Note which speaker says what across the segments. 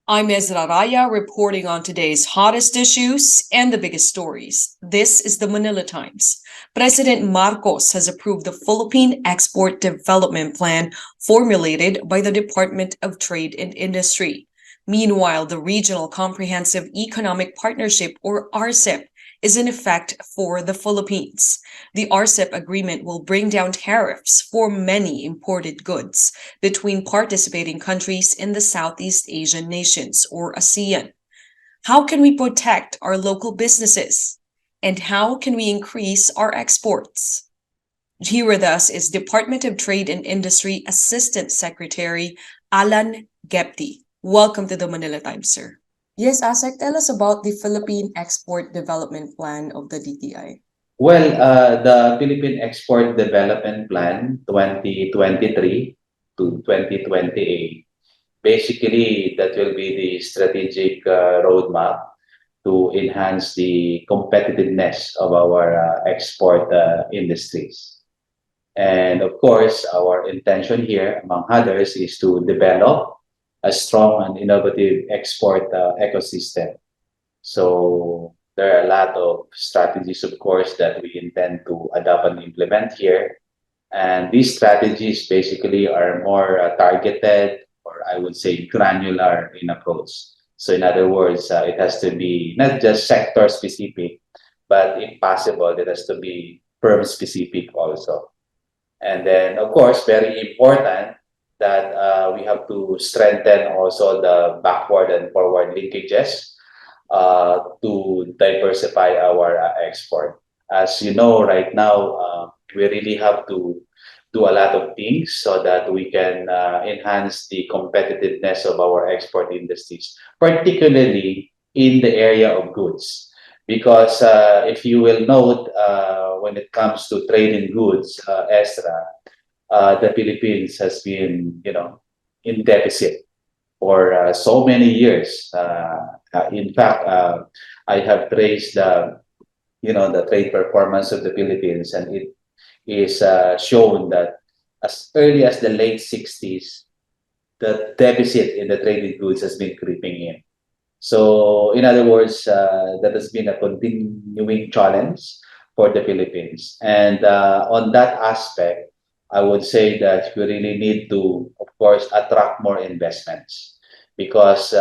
Speaker 1: I'm EZRAH reporting on today's hottest issues and the biggest stories. This is the Manila Times. President Marcos has approved the Philippine Export Development Plan formulated by the Department of Trade and Industry. Meanwhile, the Regional Comprehensive Economic Partnership, or RCEP, is in effect for the Philippines. The RCEP agreement will bring down tariffs for many imported goods between participating countries in the Southeast Asian nations, or ASEAN. How can we protect our local businesses? And how can we increase our exports? Here with us is Department of Trade and Industry Assistant Secretary Allan Gepty. Welcome to the Manila Times, sir. Yes, Asek, tell us about the Philippine Export Development Plan of the DTI.
Speaker 2: Well, the Philippine Export Development Plan 2023 to 2028, basically that will be the strategic roadmap to enhance the competitiveness of our export industries. And of course, our intention here, among others, is to develop a strong and innovative export ecosystem. So there are a lot of strategies, of course, that we intend to adopt and implement here. And these strategies basically are more targeted, or I would say granular in approach. So in other words, it has to be not just sector specific, but if possible, it has to be firm specific also. And then, of course, very important that we have to strengthen also the backward and forward linkages to diversify our export. As you know, right now, we really have to do a lot of things so that we can enhance the competitiveness of our export industries, particularly in the area of goods. Because if you will note, when it comes to trade in goods, EZRAH, the Philippines has been, in deficit for so many years. In fact, I have traced the trade performance of the Philippines, and it is shown that as early as the late 60s, the deficit in the traded goods has been creeping in. So, in other words, that has been a continuing challenge for the Philippines. And on that aspect, I would say that we really need to, of course, attract more investments because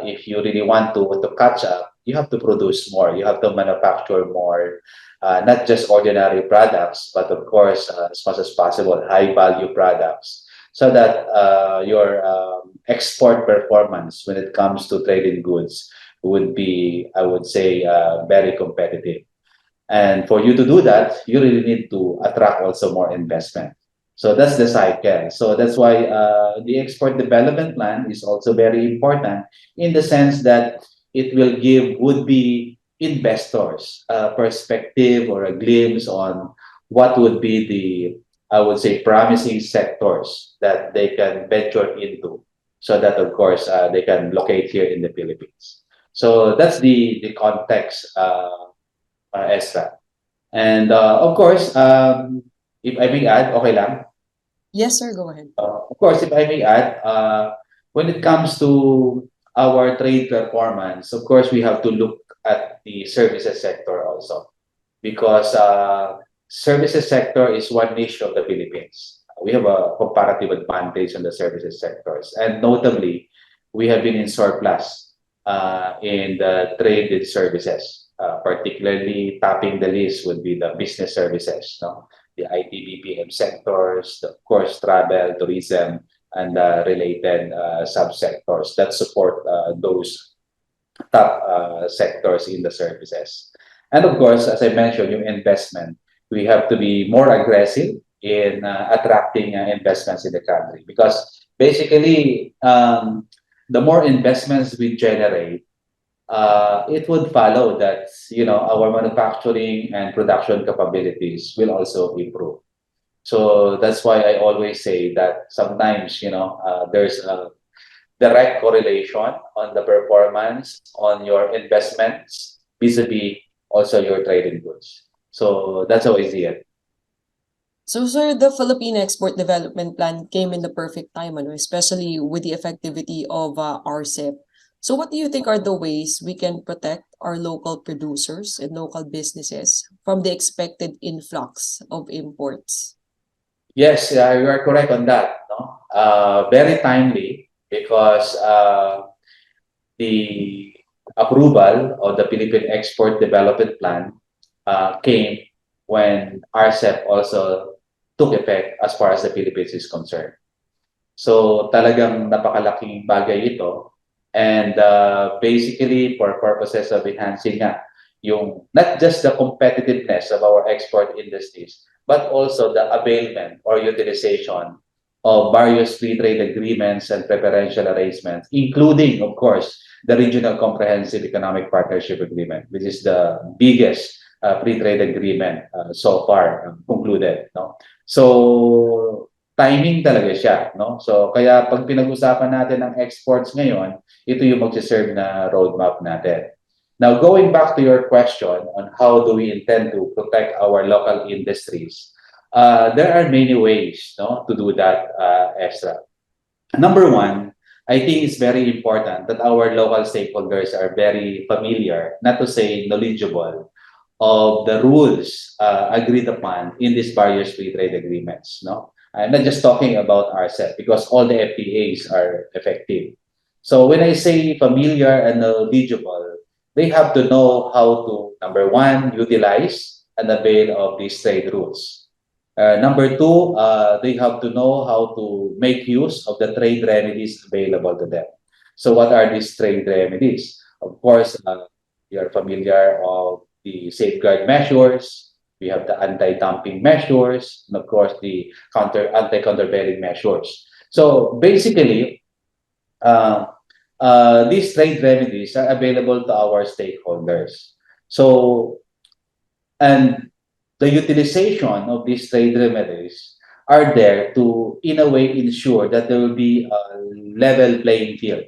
Speaker 2: if you really want to catch up, you have to produce more, you have to manufacture more, not just ordinary products, but of course, as much as possible, high value products, so that your export performance when it comes to trading goods would be, I would say, very competitive. And for you to do that, you really need to attract also more investment. So that's the cycle. So that's why the export development plan is also very important in the sense that it will give would-be investors a perspective or a glimpse on what would be the, I would say, promising sectors that they can venture into so that, of course, they can locate here in the Philippines. So that's the context, ESRA. And of course, if I may add, okay lang?
Speaker 1: Yes, sir, go ahead.
Speaker 2: Of course, if I may add, when it comes to our trade performance, of course, we have to look at the services sector also because services sector is one niche of the Philippines. We have a comparative advantage on the services sectors, and notably, we have been in surplus in the traded services. Particularly, topping the list would be the business services, no? The IT BPM sectors, of course, travel, tourism, and related subsectors that support those top sectors in the services. And of course, as I mentioned, yung investment, we have to be more aggressive in attracting investments in the country because basically, the more investments we generate, it would follow that our manufacturing and production capabilities will also improve. So that's why I always say that sometimes there's a direct correlation on the performance on your investments vis-a-vis also your trading goods. So that's how I see it.
Speaker 1: So, sir, the Philippine Export Development Plan came in the perfect time, especially with the effectivity of RCEP. So what do you think are the ways we can protect our local producers and local businesses from the expected influx of imports?
Speaker 2: Yes, you are correct on that. No, very timely because the approval of the Philippine Export Development Plan came when RCEP also took effect as far as the Philippines is concerned. So talagang napakalaking bagay ito. And basically, for purposes of enhancing nga, yung not just the competitiveness of our export industries, but also the availment or utilization of various free trade agreements and preferential arrangements, including, of course, the Regional Comprehensive Economic Partnership Agreement, which is the biggest free trade agreement so far concluded. No? So timing talaga siya, no? So kaya pag pinag-usapan natin ang exports ngayon, ito yung magse-serve na roadmap natin. Now, going back to your question on how do we intend to protect our local industries, there are many ways, no, to do that, Ezra. Number one, I think it's very important that our local stakeholders are very familiar, not to say knowledgeable, of the rules agreed upon in these various free trade agreements. No, I'm not just talking about RCEP because all the FTAs are effective. So when I say familiar and knowledgeable, they have to know how to, number one, utilize and avail of these trade rules. Number two, they have to know how to make use of the trade remedies available to them. So what are these trade remedies? Of course, you're familiar of the safeguard measures, we have the anti-dumping measures, and of course the anti-countervailing measures. So basically, these trade remedies are available to our stakeholders. So, and the utilization of these trade remedies are there to, in a way, ensure that there will be a level playing field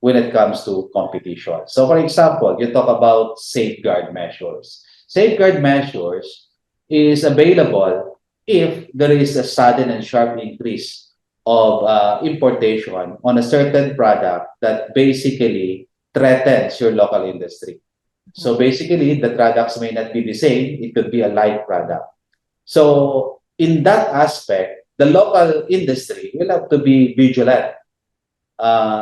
Speaker 2: when it comes to competition. So, for example, you talk about safeguard measures. Safeguard measures is available if there is a sudden and sharp increase of importation on a certain product that basically threatens your local industry. So basically, the products may not be the same. It could be a light product. So in that aspect, the local industry will have to be vigilant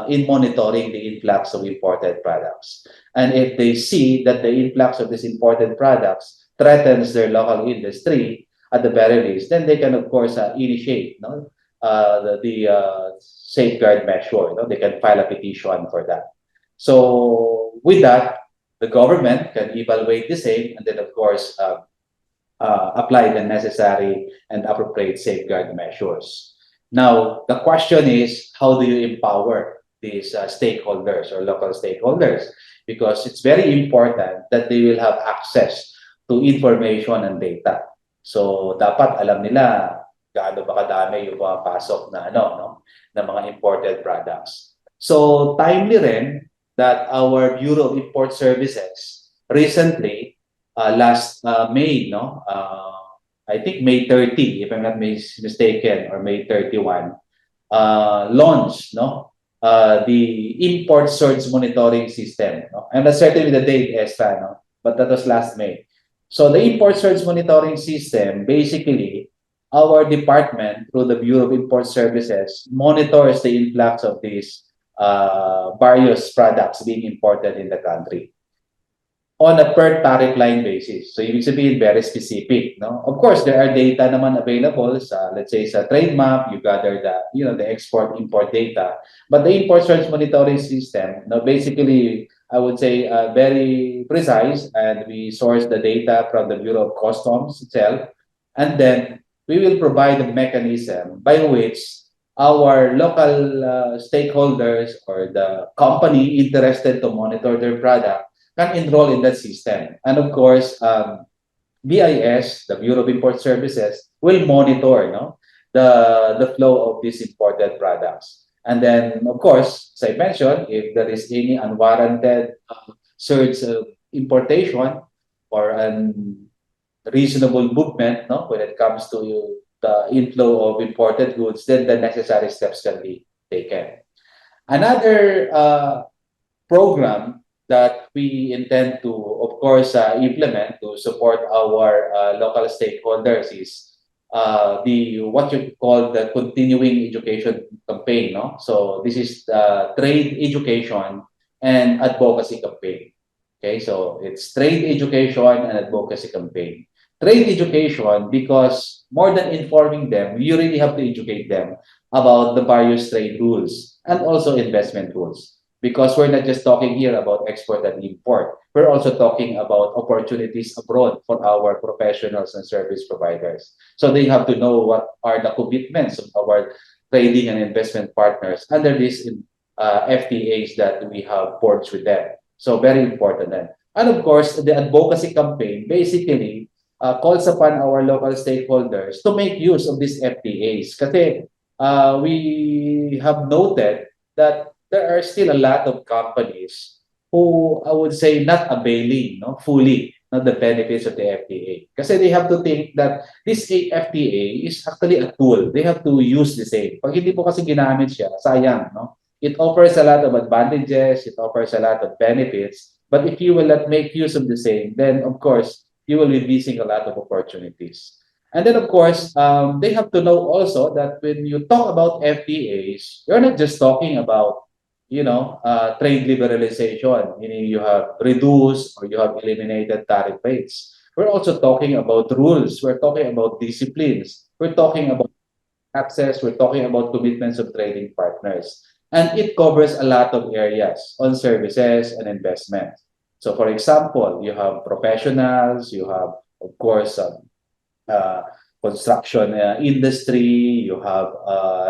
Speaker 2: in monitoring the influx of imported products. And if they see that the influx of these imported products threatens their local industry, at the very least, then they can, of course, initiate the safeguard measure. They can file a petition for that. So with that, the government can evaluate the same and then, of course, apply the necessary and appropriate safeguard measures. Now, the question is, how do you empower these stakeholders or local stakeholders? Because it's very important that they will have access to information and data. So, dapat alam nila gaano ba kadami yung pumapasok na na mga imported products. So, timely rin that our Bureau of Import Services recently, last May, I think May 30, if I'm not mistaken, or May 31, launched the import surge monitoring system. I'm not certain with the date, EZRAH, but that was last May. So the import surge monitoring system, basically, our department, through the Bureau of Import Services, monitors the influx of these various products being imported in the country on a per tariff line basis. So ibig sabihin, very specific. Of course, there are data naman available sa, let's say, sa trade map, you gather the export-import data. But the import surge monitoring system, basically, I would say, very precise, and we source the data from the Bureau of Customs itself. And then we will provide a mechanism by which our local stakeholders or the company interested to monitor their product can enroll in that system. And of course, BIS, the Bureau of Import Services, will monitor the flow of these imported products. And then, of course, as I mentioned, if there is any unwarranted surge of importation or unreasonable movement when it comes to the inflow of imported goods, then the necessary steps can be taken. Another program that we intend to, of course, implement to support our local stakeholders is the what you call the continuing education campaign. No, so this is the trade education and advocacy campaign. Okay, so it's trade education and advocacy campaign. Trade education, because more than informing them, you really have to educate them about the various trade rules and also investment rules. Because we're not just talking here about export and import, we're also talking about opportunities abroad for our professionals and service providers. So they have to know what are the commitments of our trading and investment partners under these FTAs that we have forged with them. So very important then. And of course, the advocacy campaign basically calls upon our local stakeholders to make use of these FTAs. Kasi we have noted that there are still a lot of companies who I would say not availing fully the benefits of the FTA. Kasi they have to think that this FTA is actually a tool. They have to use the same. Pag hindi po kasi ginamit siya, sayang. No? It offers a lot of advantages, it offers a lot of benefits, but if you will not make use of the same, then of course, you will be missing a lot of opportunities. And then of course, they have to know also that when you talk about FTAs, you're not just talking about, trade liberalization, meaning you have reduced or you have eliminated tariff rates. We're also talking about rules. We're talking about disciplines. We're talking about access. We're talking about commitments of trading partners. And it covers a lot of areas on services and investment. So for example, you have professionals, you have, of course, uh, construction industry, you have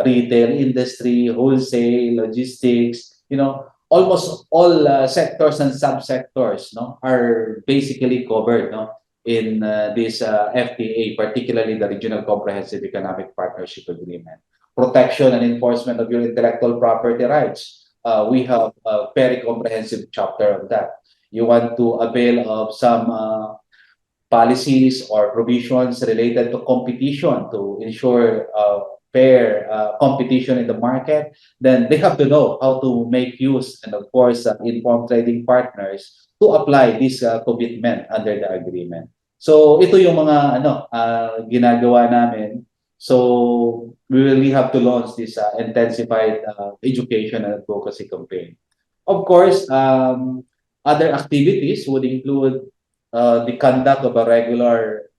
Speaker 2: retail industry, wholesale, logistics, almost all sectors and subsectors are basically covered in this FTA, particularly the Regional Comprehensive Economic Partnership Agreement. Protection and enforcement of your intellectual property rights. We have a very comprehensive chapter on that. You want to avail of some policies or provisions related to competition to ensure fair competition in the market, then they have to know how to make use and of course inform trading partners to apply this commitment under the agreement. So ito yung mga ginagawa namin. So we really have to launch this intensified education and advocacy campaign. Of course, other activities would include the conduct of a regular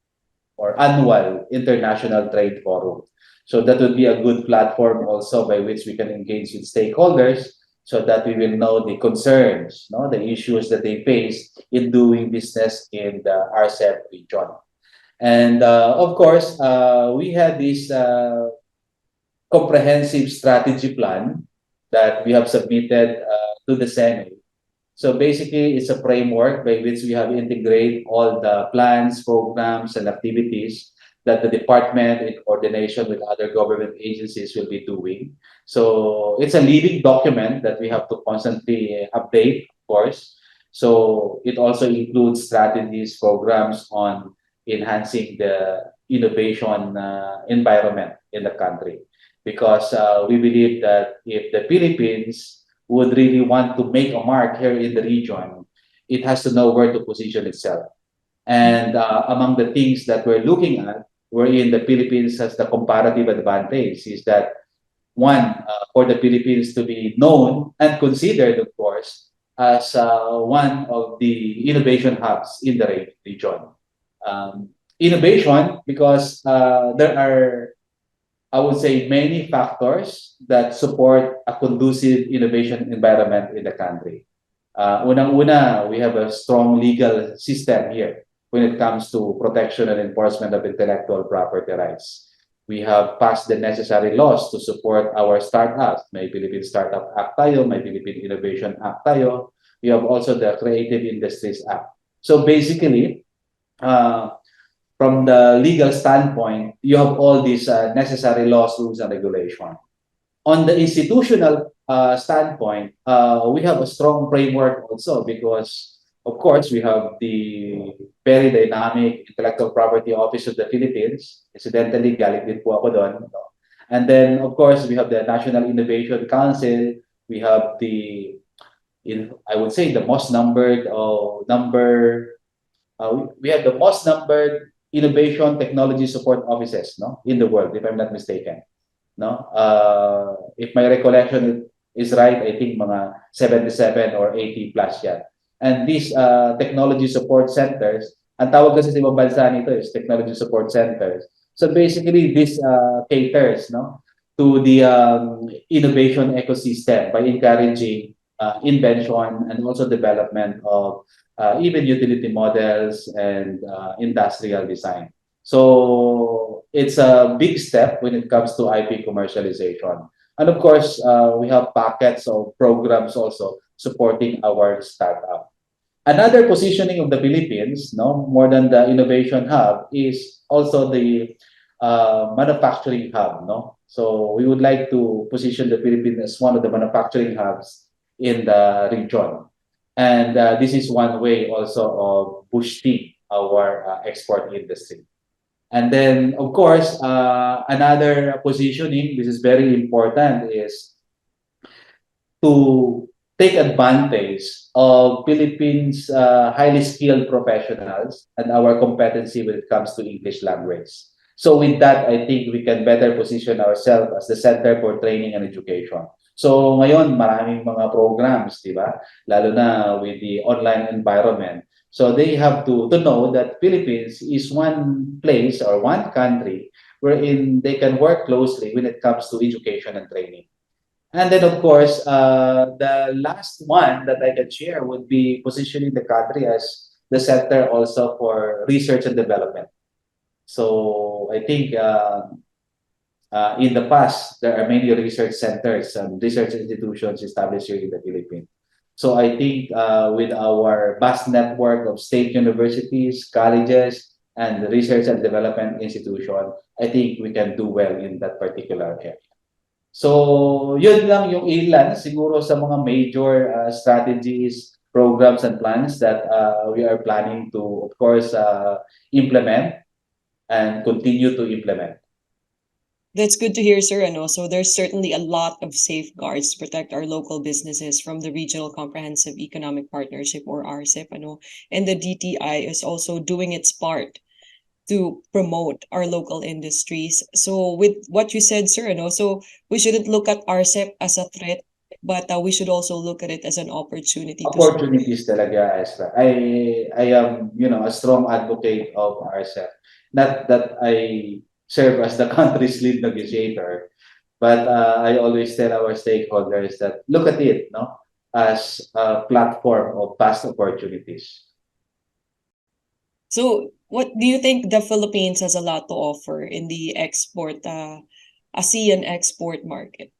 Speaker 2: or annual international trade forum. So that would be a good platform also by which we can engage with stakeholders so that we will know the concerns, the issues that they face in doing business in the RCEP region. And of course, we had this comprehensive strategy plan that we have submitted to the Senate. So basically, it's a framework by which we have integrated all the plans, programs, and activities that the department in coordination with other government agencies will be doing. So it's a living document that we have to constantly update, of course. So it also includes strategies, programs on enhancing the innovation environment in the country. Because we believe that if the Philippines would really want to make a mark here in the region, it has to know where to position itself. And among the things that we're looking at, wherein the Philippines has the comparative advantage, is that one, for the Philippines to be known and considered, of course, as one of the innovation hubs in the region. Innovation, because there are, I would say, many factors that support a conducive innovation environment in the country. Unang-una, we have a strong legal system here when it comes to protection and enforcement of intellectual property rights. We have passed the necessary laws to support our startups. May Philippine Startup Act tayo, may Philippine Innovation Act tayo. We have also the Creative Industries Act. So basically, from the legal standpoint, you have all these necessary laws, rules, and regulation. On the institutional standpoint, we have a strong framework also because, of course, we have the very dynamic Intellectual Property Office of the Philippines. Incidentally, galing din po ako doon. And then, of course, we have the National Innovation Council. We have the I would say the most numbered we have the most numbered innovation technology support offices, no, in the world, if I'm not mistaken. No, if my recollection is right, I think mga 77 or 80 plus yan. And these technology support centers, ang tawag kasi sa ibang bansa nito is technology support centers. So basically, this caters, no, to the innovation ecosystem by encouraging invention and also development of even utility models and industrial design. So it's a big step when it comes to IP commercialization. And of course, we have packets of programs also supporting our startup. Another positioning of the Philippines, no, more than the innovation hub, is also the manufacturing hub, no. So we would like to position the Philippines as one of the manufacturing hubs in the region. And this is one way also of boosting our export industry. And then, of course, another positioning, this is very important, is to take advantage of Philippines' highly skilled professionals and our competency when it comes to English language. So with that, I think we can better position ourselves as the Center for Training and Education. So ngayon, maraming mga programs, di ba? Lalo na with the online environment. So they have to know that Philippines is one place or one country wherein they can work closely when it comes to education and training. And then, of course, the last one that I can share would be positioning the country as the center also for research and development. So I think in the past, there are many research centers and research institutions established here in the Philippines. So I think with our vast network of state universities, colleges, and research and development institution, I think we can do well in that particular area. So yun lang yung ilan siguro sa mga major strategies, programs, and plans that we are planning to, of course, implement and continue to implement.
Speaker 1: That's good to hear, sir. And also, there's certainly a lot of safeguards to protect our local businesses from the Regional Comprehensive Economic Partnership, or RCEP. And the DTI is also doing its part to promote our local industries. So with what you said, sir, so we shouldn't look at RCEP as a threat, but we should also look at it as an opportunity.
Speaker 2: Opportunities talaga, Ezra. I am, a strong advocate of RCEP. Not that I serve as the country's lead negotiator, but I always tell our stakeholders that look at it, as a platform of past opportunities.
Speaker 1: So what do you think the Philippines has a lot to offer in the export, ASEAN export market?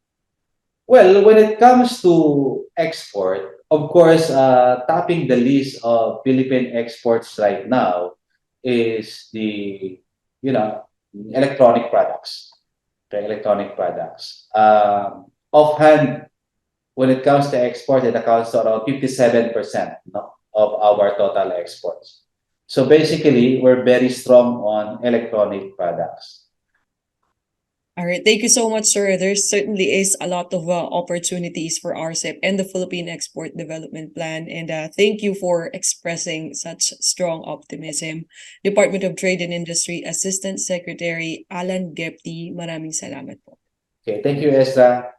Speaker 2: Well, when it comes to export, of course, topping the list of Philippine exports right now is the, electronic products. The electronic products. Offhand, when it comes to export, it accounts to around 57%, of our total exports. So basically, we're very strong on electronic products.
Speaker 1: All right. Thank you so much, sir. There certainly is a lot of opportunities for RCEP and the Philippine Export Development Plan. And thank you for expressing such strong optimism. Department of Trade and Industry Assistant Secretary Allan Gepty, maraming salamat po.
Speaker 2: Okay, thank you, Ezra.